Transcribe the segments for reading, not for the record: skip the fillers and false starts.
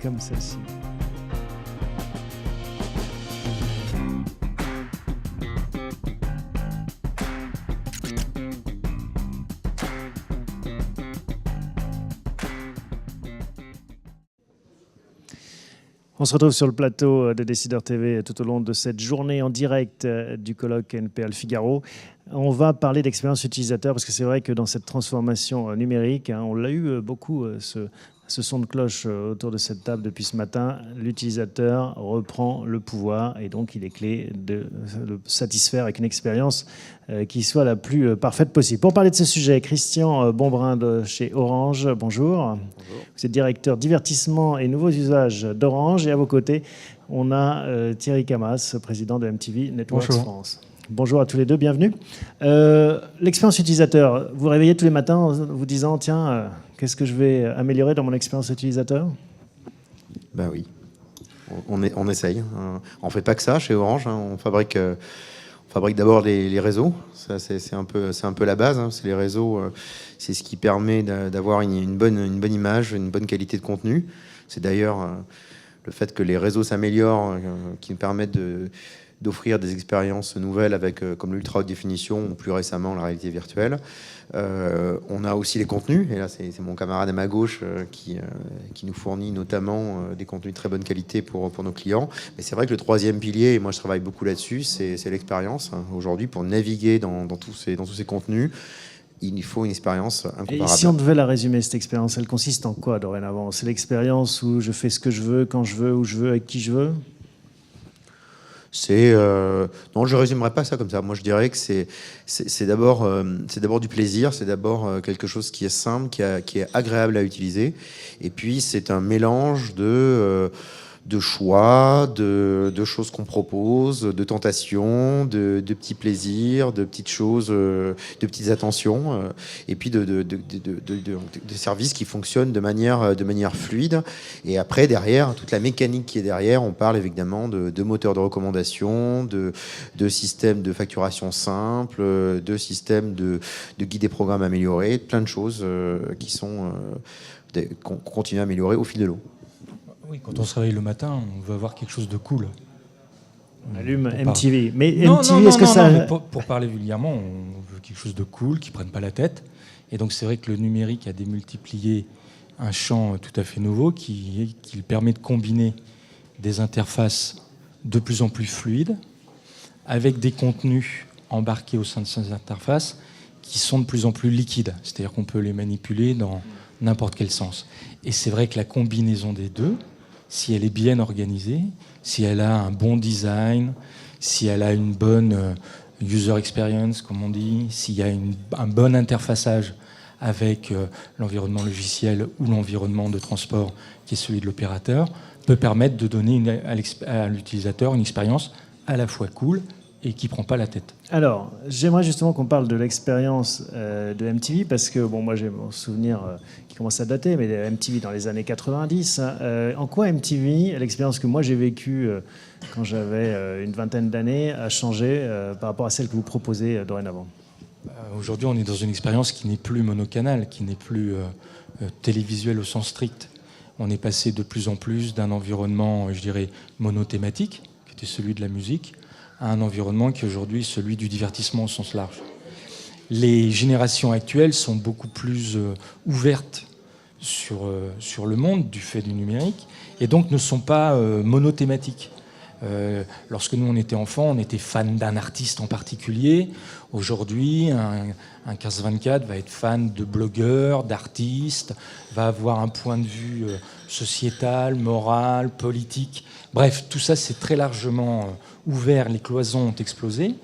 comme celle-ci. On se retrouve sur le plateau de Décideurs TV tout au long de cette journée en direct du colloque NPL Figaro. On va parler d'expérience utilisateur parce que c'est vrai que dans cette transformation numérique, on l'a eu beaucoup, ce son de cloche autour de cette table depuis ce matin. L'utilisateur reprend le pouvoir et donc il est clé de le satisfaire avec une expérience qui soit la plus parfaite possible. Pour parler de ce sujet, Christian Bonbrun de chez Orange, bonjour. Bonjour. Vous êtes directeur divertissement et nouveaux usages d'Orange et à vos côtés, on a Thierry Camas, président de MTV Networks France. Bonjour à tous les deux, bienvenue. L'expérience utilisateur, vous réveillez tous les matins en vous disant, tiens, qu'est-ce que je vais améliorer dans mon expérience utilisateur ? Ben oui, on essaye. On ne fait pas que ça chez Orange, on fabrique d'abord les réseaux, ça c'est un peu la base, c'est les réseaux, c'est ce qui permet d'avoir une bonne image, une bonne qualité de contenu. C'est d'ailleurs le fait que les réseaux s'améliorent qui nous permettent d'offrir des expériences nouvelles avec comme l'ultra haute définition ou plus récemment la réalité virtuelle. On a aussi les contenus, et là c'est mon camarade à ma gauche qui nous fournit notamment des contenus de très bonne qualité pour nos clients. Mais c'est vrai que le troisième pilier, et moi je travaille beaucoup là-dessus, c'est l'expérience. Aujourd'hui, pour naviguer dans tous ces contenus, il faut une expérience incomparable. Et si on devait la résumer, cette expérience, elle consiste en quoi dorénavant ? C'est l'expérience où je fais ce que je veux, quand je veux, où je veux, avec qui je veux ? Non, je résumerai pas ça comme ça. Moi, je dirais que c'est d'abord du plaisir, c'est d'abord quelque chose qui est simple, qui est agréable à utiliser. Et puis, c'est un mélange de choix, de choses qu'on propose, de tentations, de petits plaisirs, de petites choses, de petites attentions, et puis de services qui fonctionnent de manière fluide. Et après, derrière, toute la mécanique qui est derrière, on parle évidemment de moteurs de recommandation, de systèmes de facturation simple, de systèmes de guides et programmes améliorés, plein de choses qu'on continue à améliorer au fil de l'eau. Oui, quand on se réveille le matin, on veut avoir quelque chose de cool. On allume MTV. Mais non, MTV, est-ce que ça... mais pour parler vulgairement, on veut quelque chose de cool, qui ne prenne pas la tête. Et donc c'est vrai que le numérique a démultiplié un champ tout à fait nouveau qui permet de combiner des interfaces de plus en plus fluides avec des contenus embarqués au sein de ces interfaces qui sont de plus en plus liquides. C'est-à-dire qu'on peut les manipuler dans n'importe quel sens. Et c'est vrai que la combinaison des deux, si elle est bien organisée, si elle a un bon design, si elle a une bonne user experience, comme on dit, s'il y a un bon interfaçage avec l'environnement logiciel ou l'environnement de transport qui est celui de l'opérateur, peut permettre de donner à l'utilisateur une expérience à la fois cool et qui ne prend pas la tête. Alors, j'aimerais justement qu'on parle de l'expérience de MTV, parce que, bon, moi j'ai mon souvenir qui commence à dater, mais MTV dans les années 90. En quoi MTV, l'expérience que moi j'ai vécue quand j'avais une vingtaine d'années, a changé par rapport à celle que vous proposez dorénavant ? Aujourd'hui, on est dans une expérience qui n'est plus monocanale, qui n'est plus télévisuelle au sens strict. On est passé de plus en plus d'un environnement, je dirais, monothématique, qui était celui de la musique, à un environnement qui est aujourd'hui celui du divertissement au sens large. Les générations actuelles sont beaucoup plus ouvertes sur le monde du fait du numérique et donc ne sont pas monothématiques. Lorsque nous on était enfants, on était fan d'un artiste en particulier. Aujourd'hui, un 15-24 va être fan de blogueurs, d'artistes, va avoir un point de vue sociétal, moral, politique. Bref, tout ça c'est très largement ouvert, les cloisons ont explosé,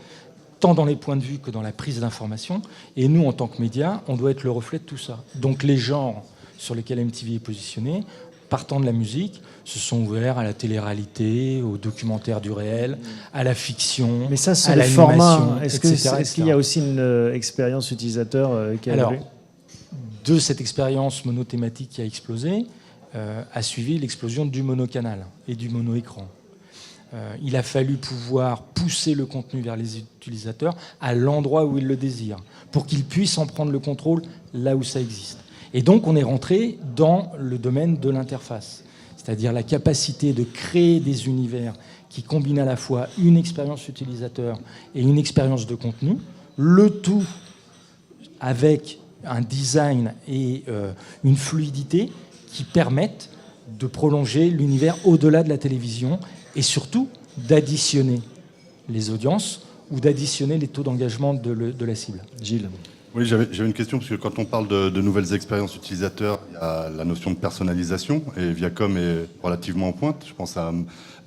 tant dans les points de vue que dans la prise d'information. Et nous, en tant que médias, on doit être le reflet de tout ça. Donc les genres sur lesquels MTV est positionné, partant de la musique, se sont ouverts à la télé-réalité, au documentaire du réel, à la fiction, mais ça, c'est à le l'animation, format. Est-ce qu'il y a aussi une expérience utilisateur qui a évolué ? De cette expérience monothématique qui a explosé, a suivi l'explosion du monocanal et du mono-écran. Il a fallu pouvoir pousser le contenu vers les utilisateurs à l'endroit où ils le désirent, pour qu'ils puissent en prendre le contrôle là où ça existe. Et donc, on est rentré dans le domaine de l'interface. c'est-à-dire la capacité de créer des univers qui combinent à la fois une expérience utilisateur et une expérience de contenu, le tout avec un design et une fluidité qui permettent de prolonger l'univers au-delà de la télévision et surtout d'additionner les audiences ou d'additionner les taux d'engagement de la cible. Gilles. Oui, j'avais une question, parce que quand on parle de nouvelles expériences utilisateurs, il y a la notion de personnalisation, et Viacom est relativement en pointe. Je pense à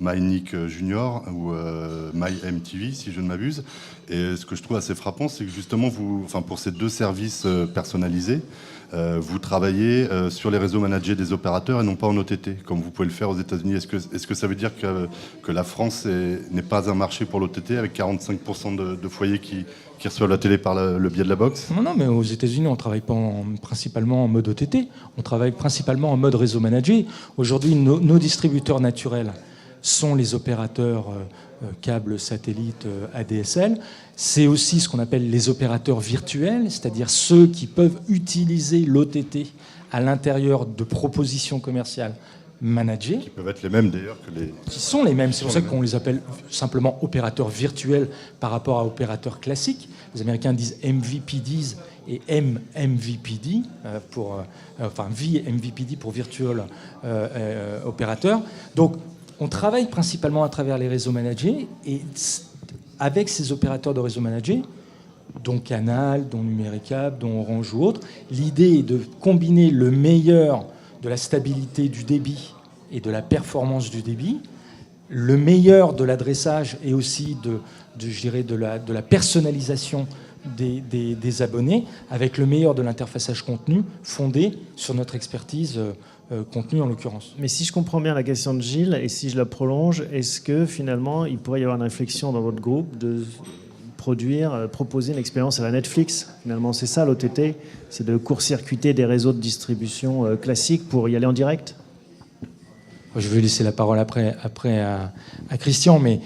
MyNick Junior ou MyMTV, si je ne m'abuse. Et ce que je trouve assez frappant, c'est que justement, pour ces deux services personnalisés, vous travaillez sur les réseaux managés des opérateurs et non pas en OTT, comme vous pouvez le faire aux États-Unis. Est-ce que ça veut dire que la France n'est pas un marché pour l'OTT, avec 45% de foyers qui reçoivent la télé par le biais de la box? Non, mais aux États-Unis, on ne travaille pas principalement en mode OTT, on travaille principalement en mode réseau managé. Aujourd'hui, nos distributeurs naturels sont les opérateurs câbles, satellites, ADSL. C'est aussi ce qu'on appelle les opérateurs virtuels, c'est-à-dire ceux qui peuvent utiliser l'OTT à l'intérieur de propositions commerciales managées. Qui peuvent être les mêmes d'ailleurs que les... Qui sont les mêmes, c'est pour ça qu'on les appelle simplement opérateurs virtuels par rapport à opérateurs classiques. Les Américains disent MVPDs et MVPD, VMVPD pour Virtual Operator. Donc, on travaille principalement à travers les réseaux managés et avec ces opérateurs de réseaux managés, dont Canal, dont Numéricable, dont Orange ou autres, l'idée est de combiner le meilleur de la stabilité du débit et de la performance du débit, le meilleur de l'adressage et aussi de la personnalisation des abonnés, avec le meilleur de l'interfaçage contenu fondé sur notre expertise contenu en l'occurrence. Mais si je comprends bien la question de Gilles, et si je la prolonge, est-ce que finalement il pourrait y avoir une réflexion dans votre groupe de proposer une expérience à la Netflix? Finalement, c'est ça l'OTT, c'est de court-circuiter des réseaux de distribution classiques pour y aller en direct? Je vais laisser la parole après à Christian, mais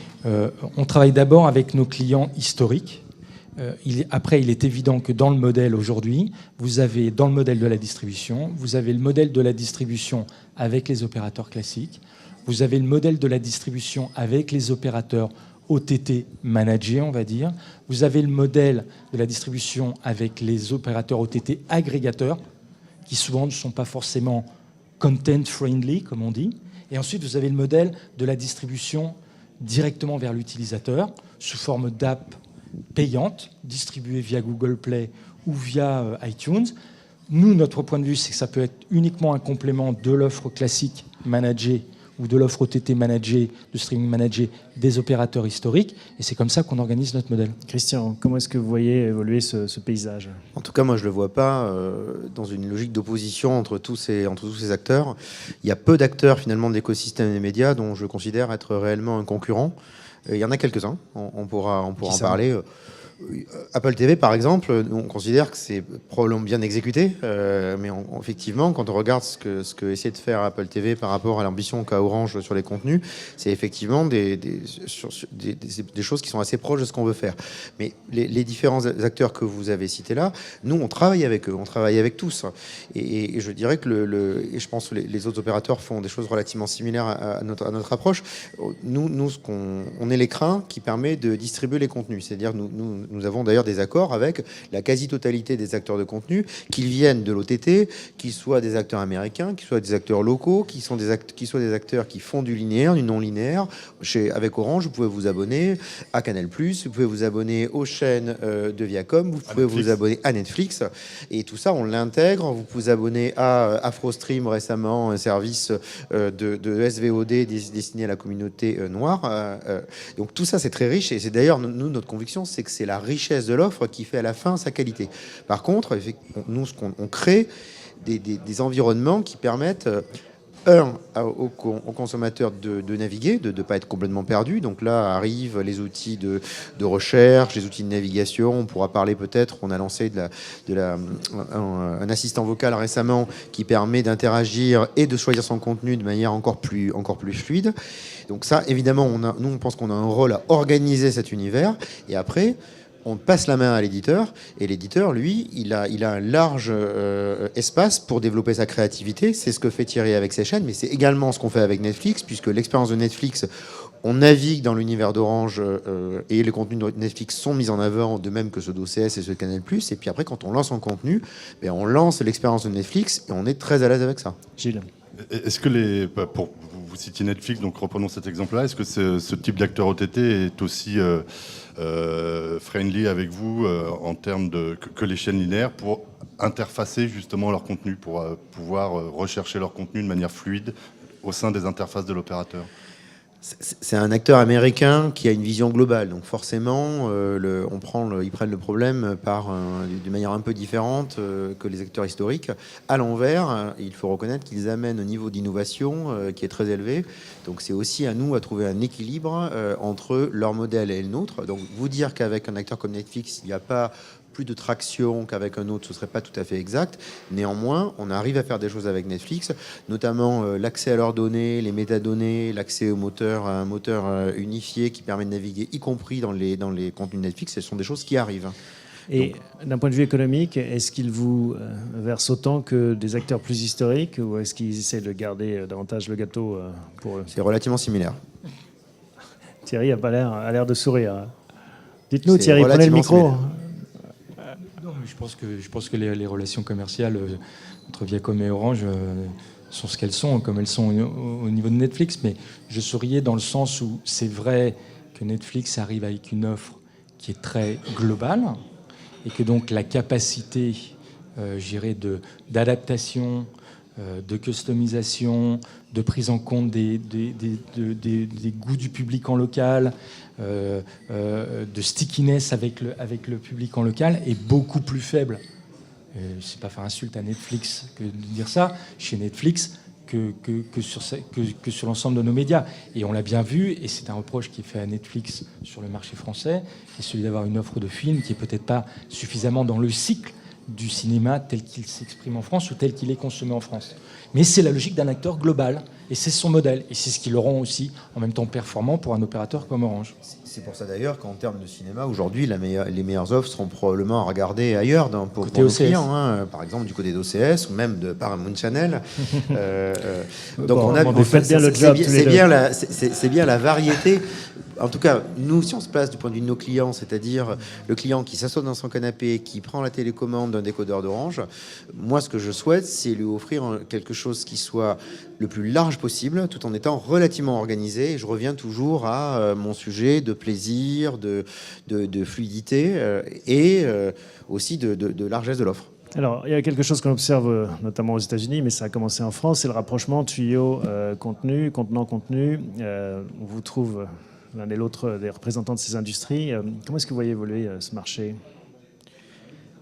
on travaille d'abord avec nos clients historiques. Après, il est évident que dans le modèle aujourd'hui, vous avez dans le modèle de la distribution, vous avez le modèle de la distribution avec les opérateurs classiques, vous avez le modèle de la distribution avec les opérateurs OTT managés, on va dire, vous avez le modèle de la distribution avec les opérateurs OTT agrégateurs, qui souvent ne sont pas forcément content-friendly, comme on dit, et ensuite vous avez le modèle de la distribution directement vers l'utilisateur, sous forme d'app payante, distribuée via Google Play ou via iTunes. Nous, notre point de vue, c'est que ça peut être uniquement un complément de l'offre classique managée ou de l'offre OTT managée, de streaming managé des opérateurs historiques. Et c'est comme ça qu'on organise notre modèle. Christian, comment est-ce que vous voyez évoluer ce paysage? En tout cas, moi, je ne le vois pas dans une logique d'opposition entre tous ces acteurs. Il y a peu d'acteurs, finalement, de l'écosystème des médias dont je considère être réellement un concurrent. Il y en a quelques-uns, on pourra en parler. Apple TV, par exemple, on considère que c'est probablement bien exécuté, mais effectivement, quand on regarde ce que essaie de faire Apple TV par rapport à l'ambition qu'a Orange sur les contenus, c'est effectivement des choses qui sont assez proches de ce qu'on veut faire. Mais les différents acteurs que vous avez cités là, nous, on travaille avec eux, on travaille avec tous. Et je dirais que et je pense que les autres opérateurs font des choses relativement similaires à notre approche. Nous on est l'écran qui permet de distribuer les contenus. C'est-à-dire, nous avons d'ailleurs des accords avec la quasi-totalité des acteurs de contenu, qu'ils viennent de l'OTT, qu'ils soient des acteurs américains, qu'ils soient des acteurs locaux, qu'ils soient des acteurs qui font du linéaire, du non-linéaire. Avec Orange, vous pouvez vous abonner à Canal+, vous pouvez vous abonner aux chaînes de Viacom, vous pouvez vous abonner à Netflix. Et tout ça, on l'intègre. Vous pouvez vous abonner à AfroStream récemment, un service de SVOD destiné à la communauté noire. Donc tout ça, c'est très riche. Et c'est d'ailleurs, nous, notre conviction, c'est que c'est la richesse de l'offre qui fait à la fin sa qualité. Par contre, nous, on crée des environnements qui permettent aux consommateurs de naviguer, de ne pas être complètement perdu. Donc là arrivent les outils de recherche, les outils de navigation. On pourra parler peut-être, on a lancé un assistant vocal récemment qui permet d'interagir et de choisir son contenu de manière encore plus fluide. Donc ça, évidemment, nous, on pense qu'on a un rôle à organiser cet univers. Et après, on passe la main à l'éditeur, et l'éditeur, lui, il a un large espace pour développer sa créativité. C'est ce que fait Thierry avec ses chaînes, mais c'est également ce qu'on fait avec Netflix, puisque l'expérience de Netflix, on navigue dans l'univers d'Orange et les contenus de Netflix sont mis en avant, de même que ceux d'OCS et ceux de Canal+. Et puis après, quand on lance un contenu, on lance l'expérience de Netflix et on est très à l'aise avec ça. Gilles. Est-ce que pour vous citiez Netflix, donc reprenons cet exemple-là, est-ce que ce type d'acteur OTT est aussi friendly avec vous en termes que les chaînes linéaires pour interfacer justement leur contenu, pour pouvoir rechercher leur contenu de manière fluide au sein des interfaces de l'opérateur? C'est un acteur américain qui a une vision globale, donc forcément, ils prennent le problème d'une manière un peu différente que les acteurs historiques. À l'envers, il faut reconnaître qu'ils amènent un niveau d'innovation qui est très élevé. Donc c'est aussi à nous à trouver un équilibre entre leur modèle et le nôtre. Donc vous dire qu'avec un acteur comme Netflix, il n'y a pas plus de traction qu'avec un autre, ce serait pas tout à fait exact. Néanmoins, on arrive à faire des choses avec Netflix, notamment l'accès à leurs données, les métadonnées, l'accès au moteur, un moteur unifié qui permet de naviguer, y compris dans les contenus Netflix. Ce sont des choses qui arrivent. Et d'un point de vue économique, est-ce qu'ils vous versent autant que des acteurs plus historiques, ou est-ce qu'ils essaient de garder davantage le gâteau pour eux? C'est relativement similaire. Thierry a l'air de sourire. Dites-nous, Thierry, prenez le micro. Non, mais je pense que les relations commerciales entre Viacom et Orange sont ce qu'elles sont, comme elles sont au niveau de Netflix. Mais je souriais dans le sens où c'est vrai que Netflix arrive avec une offre qui est très globale et que donc la capacité, je dirais, d'adaptation, de customisation, de prise en compte des goûts du public en local, de stickiness avec le public en local est beaucoup plus faible. C'est pas faire insulte à Netflix que de dire ça. Chez Netflix, que sur l'ensemble de nos médias. Et on l'a bien vu, et c'est un reproche qui est fait à Netflix sur le marché français, c'est celui d'avoir une offre de films qui est peut-être pas suffisamment dans le cycle du cinéma tel qu'il s'exprime en France ou tel qu'il est consommé en France. Mais c'est la logique d'un acteur global, et c'est son modèle, et c'est ce qui le rend aussi en même temps performant pour un opérateur comme Orange. C'est pour ça d'ailleurs qu'en termes de cinéma, aujourd'hui, les meilleures offres seront probablement à regarder ailleurs pour nos clients, hein, par exemple du côté d'OCS ou même de Paramount Channel. Donc vous faites bien le job. C'est bien la variété. En tout cas, nous, si on se place du point de vue de nos clients, c'est-à-dire le client qui s'assoit dans son canapé, qui prend la télécommande d'un décodeur d'Orange, moi, ce que je souhaite, c'est lui offrir quelque chose qui soit le plus large possible, tout en étant relativement organisé. Et je reviens toujours à mon sujet de plaisir, de fluidité et aussi de largesse de l'offre. Alors, il y a quelque chose qu'on observe notamment aux États-Unis, mais ça a commencé en France, c'est le rapprochement tuyau-contenu, contenant-contenu. On vous trouve l'un et l'autre des représentants de ces industries. Comment est-ce que vous voyez évoluer ce marché ?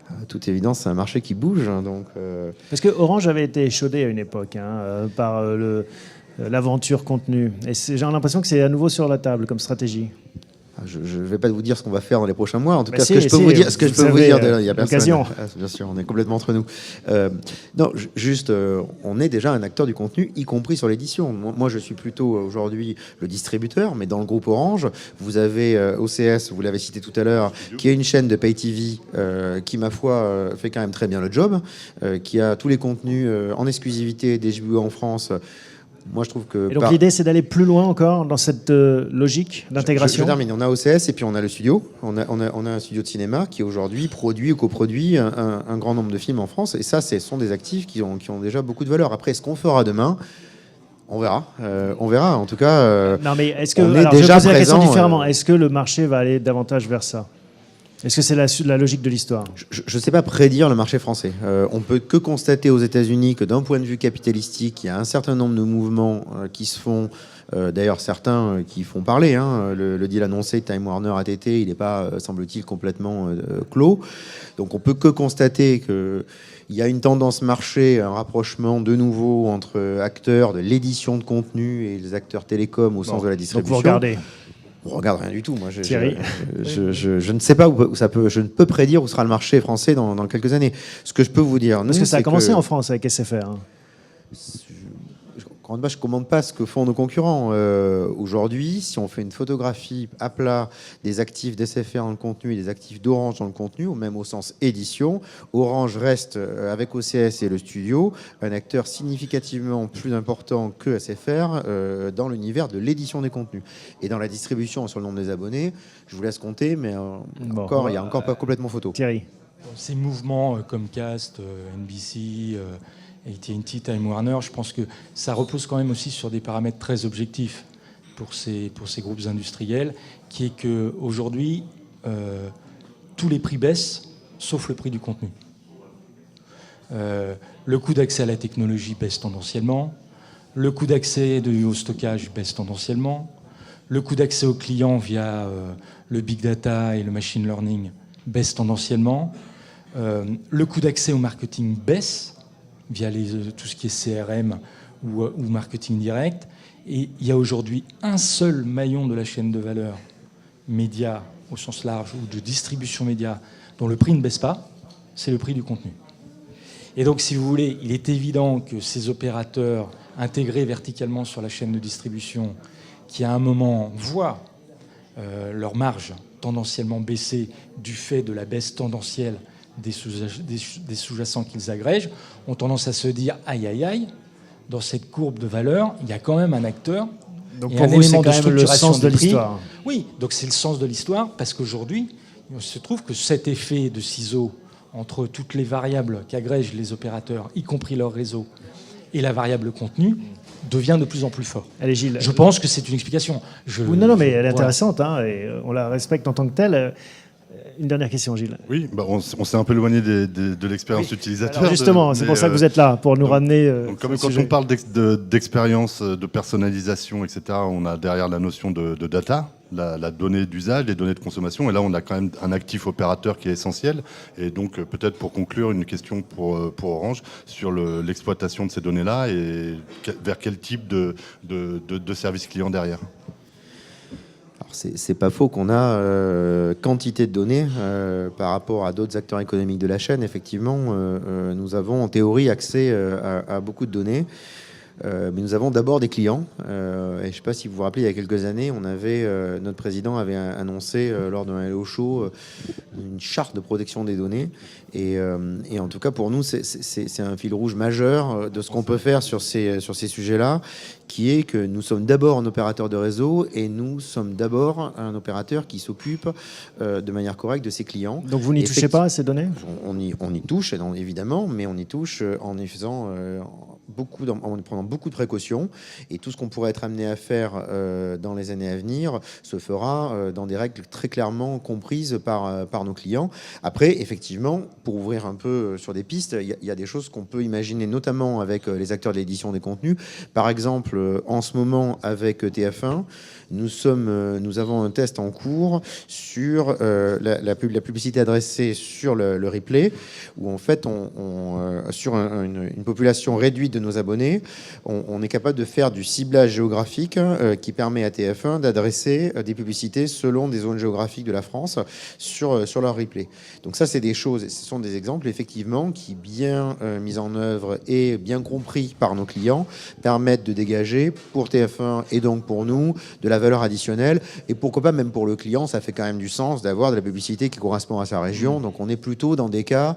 À toute évidence, c'est un marché qui bouge. Donc, Parce que Orange avait été échaudé à une époque par l'aventure contenu. Et j'ai l'impression que c'est à nouveau sur la table comme stratégie. Je ne vais pas vous dire ce qu'on va faire dans les prochains mois. En tout cas, ce que je peux vous dire, il y a personne. Bien sûr, on est complètement entre nous. Non, juste, on est déjà un acteur du contenu, y compris sur l'édition. Moi, je suis plutôt aujourd'hui le distributeur, mais dans le groupe Orange, vous avez OCS, vous l'avez cité tout à l'heure, qui est une chaîne de pay TV qui, ma foi, fait quand même très bien le job, qui a tous les contenus en exclusivité d'HBO en France. Moi, je trouve que... Et donc l'idée, c'est d'aller plus loin encore dans cette logique d'intégration. Je termine. On a OCS et puis on a le studio. On a un studio de cinéma qui aujourd'hui produit ou coproduit un grand nombre de films en France. Et ça, ce sont des actifs qui ont déjà beaucoup de valeur. Après, ce qu'on fera demain, on verra. On verra. En tout cas, non, mais est-ce que, on est alors, déjà je pose la question présent. Différemment. Est-ce que le marché va aller davantage vers ça ? Est-ce que c'est la logique de l'histoire ? Je ne sais pas prédire le marché français. On peut que constater aux États-Unis que d'un point de vue capitalistique, il y a un certain nombre de mouvements qui se font. D'ailleurs, certains qui font parler. Le deal annoncé de Time Warner AT&T, il n'est pas, semble-t-il, complètement clos. Donc, on peut que constater que il y a une tendance marché, un rapprochement de nouveau entre acteurs de l'édition de contenu et les acteurs télécoms au sens de la distribution. Donc, vous regardez. On regarde rien du tout. Moi, Thierry. je ne sais pas où ça peut. Je ne peux prédire où sera le marché français dans quelques années. Ce que je peux vous dire, parce que ça a commencé en France avec SFR. Encore une fois, je ne commande pas ce que font nos concurrents. Aujourd'hui, si on fait une photographie à plat des actifs d'SFR dans le contenu et des actifs d'Orange dans le contenu, ou même au sens édition, Orange reste, avec OCS et le studio, un acteur significativement plus important que SFR dans l'univers de l'édition des contenus. Et dans la distribution sur le nombre des abonnés, je vous laisse compter, mais il n'y a encore pas complètement photo. Thierry. Ces mouvements Comcast, NBC, AT&T, Time Warner, je pense que ça repose quand même aussi sur des paramètres très objectifs pour ces groupes industriels, qui est qu'aujourd'hui, tous les prix baissent, sauf le prix du contenu. Le coût d'accès à la technologie baisse tendanciellement, le coût d'accès au stockage baisse tendanciellement, le coût d'accès aux clients via le big data et le machine learning baisse tendanciellement, le coût d'accès au marketing baisse via tout ce qui est CRM ou marketing direct. Et il y a aujourd'hui un seul maillon de la chaîne de valeur, média au sens large, ou de distribution média, dont le prix ne baisse pas, c'est le prix du contenu. Et donc, si vous voulez, il est évident que ces opérateurs intégrés verticalement sur la chaîne de distribution, qui à un moment voient leur marge tendanciellement baisser du fait de la baisse tendancielle des sous-jacents qu'ils agrègent, ont tendance à se dire aïe aïe aïe, dans cette courbe de valeur, il y a quand même un acteur. Donc et pour un vous, c'est élément quand de même le structuration sens de des prix. l'histoire. Oui, donc c'est le sens de l'histoire, parce qu'aujourd'hui, il se trouve que cet effet de ciseau entre toutes les variables qu'agrègent les opérateurs, y compris leur réseau, et la variable contenu, devient de plus en plus fort. Allez, Gilles. Je pense que c'est une explication. Non, mais elle est intéressante, hein, et on la respecte en tant que telle. Une dernière question, Gilles. Oui, on s'est un peu éloigné de l'expérience utilisateur. Alors justement, c'est pour ça que vous êtes là, pour nous ramener. Donc, quand on parle d'expérience, de personnalisation, etc., on a derrière la notion de data, la donnée d'usage, les données de consommation. Et là, on a quand même un actif opérateur qui est essentiel. Et donc, peut-être pour conclure, une question pour Orange sur l'exploitation de ces données-là et vers quel type de service client derrière. C'est pas faux qu'on a quantité de données par rapport à d'autres acteurs économiques de la chaîne. Effectivement, nous avons en théorie accès à beaucoup de données. Mais nous avons d'abord des clients. Et je ne sais pas si vous vous rappelez, il y a quelques années, notre président avait annoncé lors d'un Hello Show une charte de protection des données. Et en tout cas, pour nous, c'est un fil rouge majeur de ce qu'on peut faire sur ces sujets-là, qui est que nous sommes d'abord un opérateur de réseau et nous sommes d'abord un opérateur qui s'occupe de manière correcte de ses clients. Donc vous n'y touchez pas à ces données ? On y touche, évidemment, mais on y touche en y faisant... en prenant beaucoup de précautions, et tout ce qu'on pourrait être amené à faire dans les années à venir se fera dans des règles très clairement comprises par nos clients. Après, effectivement, pour ouvrir un peu sur des pistes, il y a des choses qu'on peut imaginer, notamment avec les acteurs de l'édition des contenus. Par exemple, en ce moment, avec TF1, nous avons un test en cours sur la publicité adressée sur le replay, où en fait, sur une population réduite de nos abonnés, on est capable de faire du ciblage géographique qui permet à TF1 d'adresser des publicités selon des zones géographiques de la France sur leur replay. Donc ça, c'est des choses, ce sont des exemples effectivement qui, bien mis en œuvre et bien compris par nos clients, permettent de dégager pour TF1 et donc pour nous de la valeur additionnelle, et pourquoi pas même pour le client, ça fait quand même du sens d'avoir de la publicité qui correspond à sa région. Donc on est plutôt dans des cas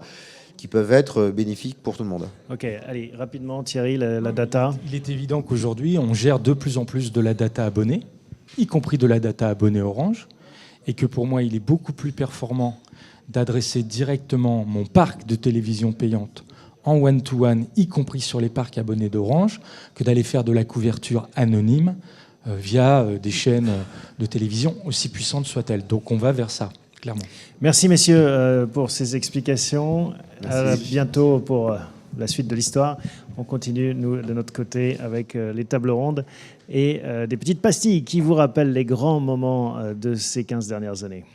qui peuvent être bénéfiques pour tout le monde. Ok, allez, rapidement, Thierry, la data. Il est évident qu'aujourd'hui, on gère de plus en plus de la data abonnée, y compris de la data abonnée Orange, et que pour moi, il est beaucoup plus performant d'adresser directement mon parc de télévision payante en one-to-one, y compris sur les parcs abonnés d'Orange, que d'aller faire de la couverture anonyme via des chaînes de télévision aussi puissantes soient-elles. Donc on va vers ça, clairement. Merci messieurs pour ces explications. À bientôt pour la suite de l'histoire. On continue, nous, de notre côté, avec les tables rondes et des petites pastilles qui vous rappellent les grands moments de ces 15 dernières années.